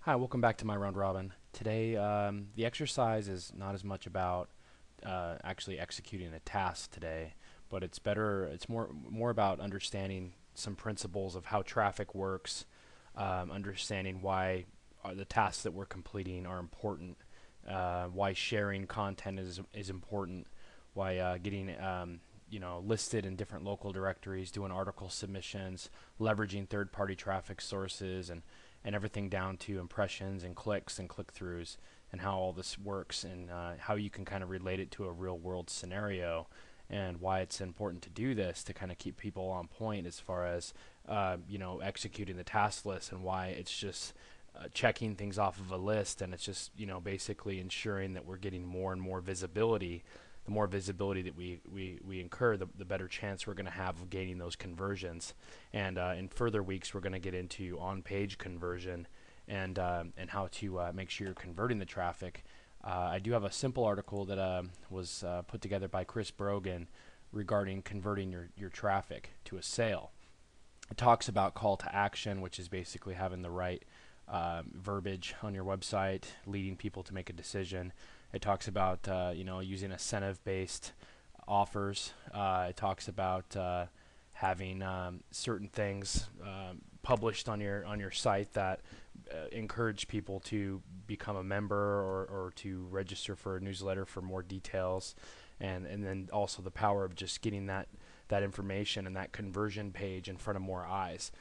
Hi, welcome back to my round robin. Today, the exercise is not as much about actually executing a task today, but it's more about understanding some principles of how traffic works, understanding why the tasks that we're completing are important, why sharing content is important, why getting listed in different local directories, doing article submissions, leveraging third-party traffic sources, and everything down to impressions and clicks and click-throughs, and how all this works, and how you can kind of relate it to a real-world scenario, and why it's important to do this to kind of keep people on point as far as executing the task list, and why it's just checking things off of a list, and it's just basically ensuring that we're getting more and more visibility. The more visibility that we incur, the better chance we're going to have of gaining those conversions. And in further weeks, we're going to get into on-page conversion and how to make sure you're converting the traffic. I do have a simple article that was put together by Chris Brogan regarding converting your traffic to a sale. It talks about call to action, which is basically having the right verbiage on your website, leading people to make a decision. It talks about using incentive-based offers. It talks about having certain things published on your site that encourage people to become a member or to register for a newsletter for more details, and then also the power of just getting that information and that conversion page in front of more eyes.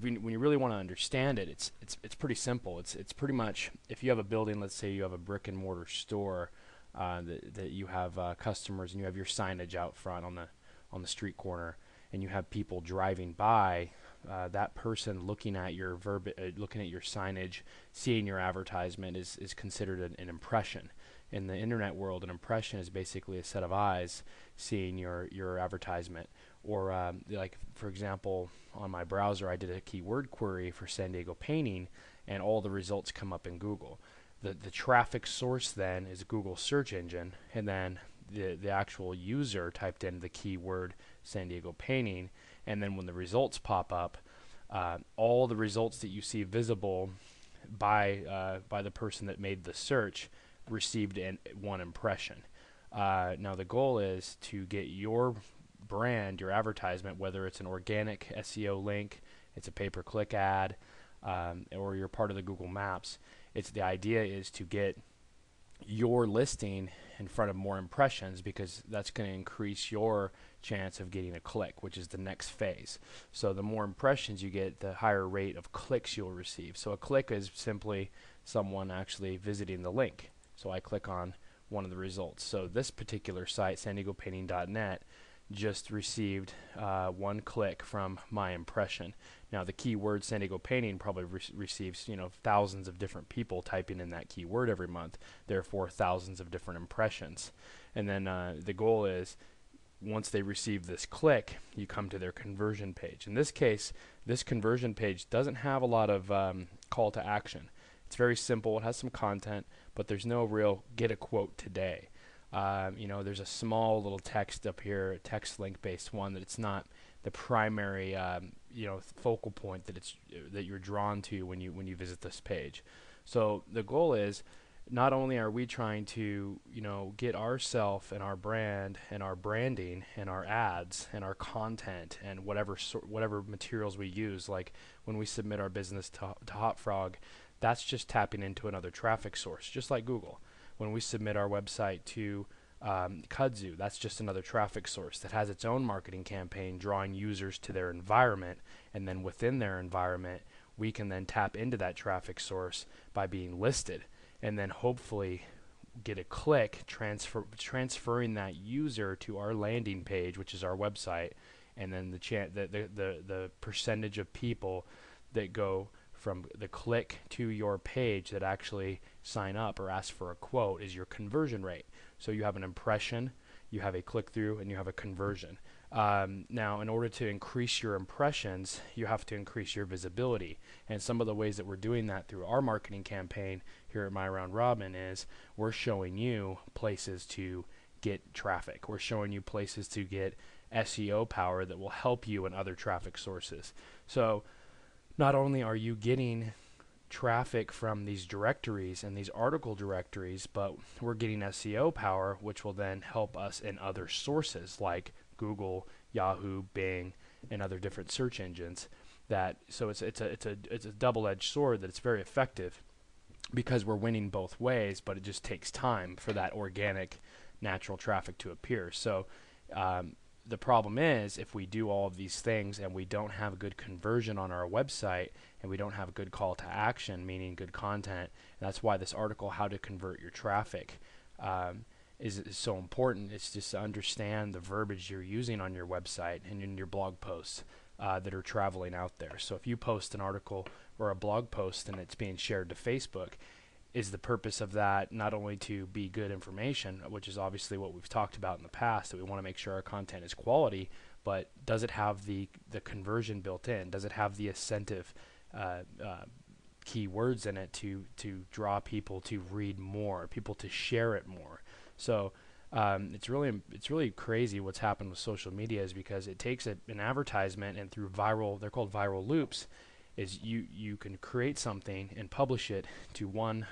When you really want to understand it, it's pretty simple. It's pretty much, if you have a building, let's say you have a brick and mortar store, that you have customers, and you have your signage out front on the street corner, and you have people driving by. That person looking at your looking at your signage, seeing your advertisement is considered an impression. In the internet world, an impression is basically a set of eyes seeing your advertisement. Or like, for example, on my browser, I did a keyword query for San Diego painting, and all the results come up in Google. The traffic source then is Google search engine, and then the actual user typed in the keyword San Diego painting, and then when the results pop up, all the results that you see visible by the person that made the search received one impression. Now the goal is to get your brand, your advertisement, whether it's an organic SEO link, it's a pay-per-click ad, or you're part of the Google Maps. The idea is to get your listing in front of more impressions, because that's going to increase your chance of getting a click, which is the next phase. So the more impressions you get, the higher rate of clicks you'll receive. So a click is simply someone actually visiting the link. So I click on one of the results. So this particular site, sanDiegoPainting.net, just received one click from my impression. Now the keyword San Diego painting probably receives thousands of different people typing in that keyword every month, therefore thousands of different impressions. And then the goal is, once they receive this click, you come to their conversion page. In this case, this conversion page doesn't have a lot of call to action. It's very simple. It has some content, but there's no real get a quote today. There's a small little text up here, a text link based one, that it's not the primary focal point that you're drawn to when you visit this page. So the goal is, not only are we trying to get ourself and our brand and our branding and our ads and our content and whatever materials we use, like when we submit our business to HotFrog, that's just tapping into another traffic source, just like Google. When we submit our website to Kudzu, that's just another traffic source that has its own marketing campaign drawing users to their environment, and then within their environment we can then tap into that traffic source by being listed, and then hopefully get a click, transferring that user to our landing page, which is our website, and then the percentage of people that go from the click to your page that actually sign up or ask for a quote is your conversion rate. So you have an impression, you have a click-through, and you have a conversion. Now, in order to increase your impressions, you have to increase your visibility. And some of the ways that we're doing that through our marketing campaign here at My Round Robin is we're showing you places to get traffic. We're showing you places to get SEO power that will help you in other traffic sources. So not only are you getting traffic from these directories and these article directories, but we're getting SEO power, which will then help us in other sources like Google, Yahoo, Bing, and other different search engines. That so it's a double-edged sword that it's very effective because we're winning both ways, but it just takes time for that organic, natural traffic to appear. So the problem is if we do all of these things and we don't have a good conversion on our website and we don't have a good call to action, meaning good content, and that's why this article, How to Convert Your Traffic, is so important. It's just to understand the verbiage you're using on your website and in your blog posts that are traveling out there. So if you post an article or a blog post and it's being shared to Facebook, is the purpose of that not only to be good information, which is obviously what we've talked about in the past, that we want to make sure our content is quality, but does it have the conversion built in? Does it have the incentive keywords in it to draw people to read more, people to share it more? So it's really crazy what's happened with social media, is because it takes an advertisement, and through they're called viral loops, is you can create something and publish it to one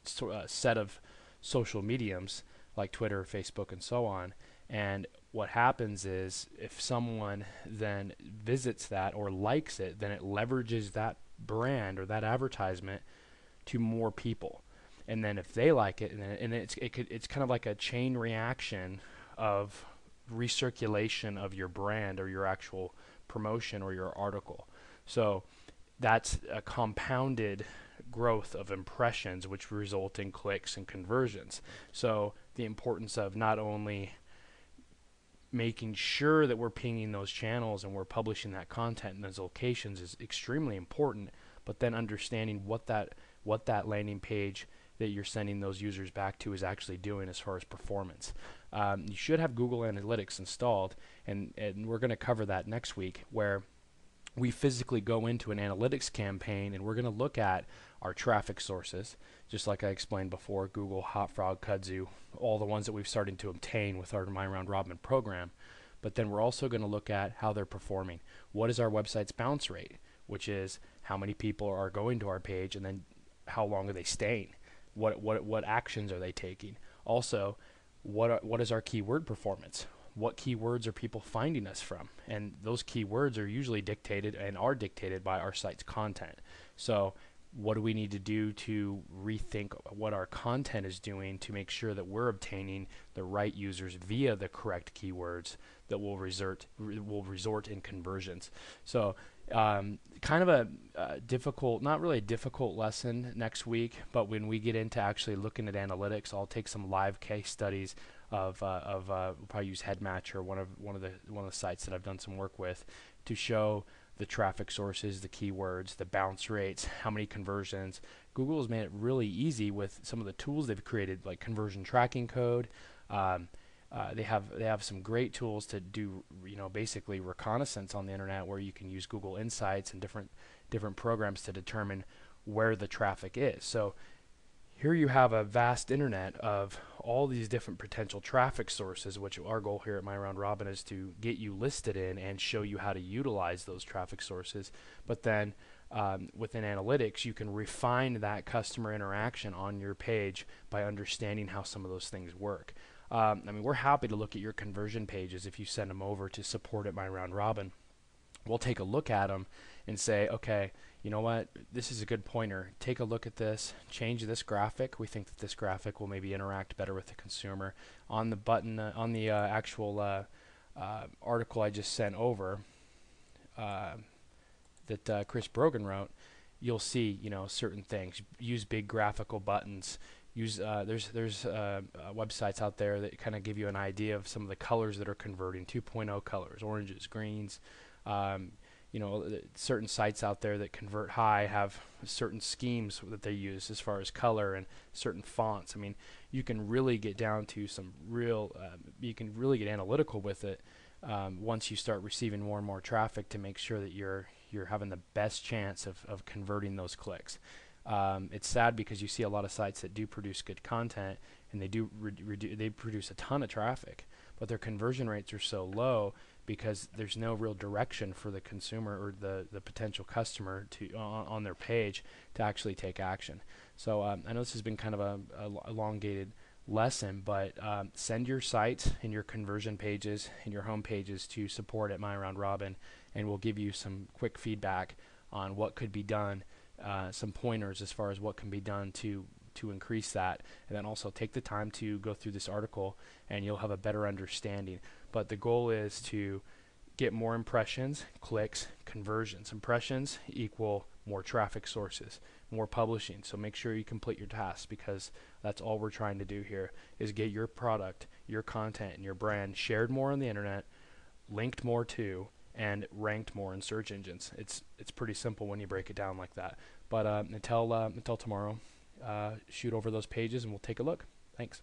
set of social mediums like Twitter, Facebook, and so on. And what happens is if someone then visits that or likes it, then it leverages that brand or that advertisement to more people. And then if they like it, and it's kind of like a chain reaction of recirculation of your brand or your actual promotion or your article. So that's a compounded growth of impressions, which result in clicks and conversions. So the importance of not only making sure that we're pinging those channels and we're publishing that content in those locations is extremely important, but then understanding what that landing page that you're sending those users back to is actually doing as far as performance. You should have Google Analytics installed, and we're going to cover that next week, where we physically go into an analytics campaign and we're going to look at our traffic sources, just like I explained before, Google, Hotfrog, Kudzu, all the ones that we've started to obtain with our My Round Robin program. But then we're also going to look at how they're performing. What is our website's bounce rate, which is how many people are going to our page, and then how long are they staying? What actions are they taking? Also, what is our keyword performance? What keywords are people finding us from? And those keywords are usually dictated by our site's content. So what do we need to do to rethink what our content is doing to make sure that we're obtaining the right users via the correct keywords that will resort in conversions? So kind of a difficult, not really a difficult lesson next week, but when we get into actually looking at analytics, I'll take some live case studies of we'll probably use Headmatcher, one of the sites that I've done some work with, to show the traffic sources, the keywords, the bounce rates, how many conversions. Google has made it really easy with some of the tools they've created, like conversion tracking code. They have some great tools to do, basically reconnaissance on the internet, where you can use Google Insights and different programs to determine where the traffic is. So here you have a vast internet of all these different potential traffic sources, which our goal here at My Round Robin is to get you listed in and show you how to utilize those traffic sources. But then within analytics, you can refine that customer interaction on your page by understanding how some of those things work. We're happy to look at your conversion pages if you send them over to support at My Round Robin. We'll take a look at them and say, okay, you know what, this is a good pointer. Take a look at this, change this graphic. We think that this graphic will maybe interact better with the consumer. On the button, on the actual article I just sent over that Chris Brogan wrote, you'll see, certain things. Use big graphical buttons. There's websites out there that kind of give you an idea of some of the colors that are converting, 2.0 colors, oranges, greens. Certain sites out there that convert high have certain schemes that they use as far as color and certain fonts. You can really get down to some you can really get analytical with it once you start receiving more and more traffic to make sure that you're having the best chance of converting those clicks. It's sad because you see a lot of sites that do produce good content and they produce a ton of traffic, but their conversion rates are so low because there's no real direction for the consumer or the potential customer to on their page to actually take action. So I know this has been kind of a elongated lesson, but send your site and your conversion pages and your home pages to support at My Round Robin, and we'll give you some quick feedback on what could be done, some pointers as far as what can be done to increase that, and then also take the time to go through this article and you'll have a better understanding. But the goal is to get more impressions, clicks, conversions. Impressions equal more traffic sources, more publishing. So make sure you complete your tasks, because that's all we're trying to do here, is get your product, your content, and your brand shared more on the internet, linked more to, and ranked more in search engines. It's pretty simple when you break it down like that. But until tomorrow, shoot over those pages and we'll take a look. Thanks.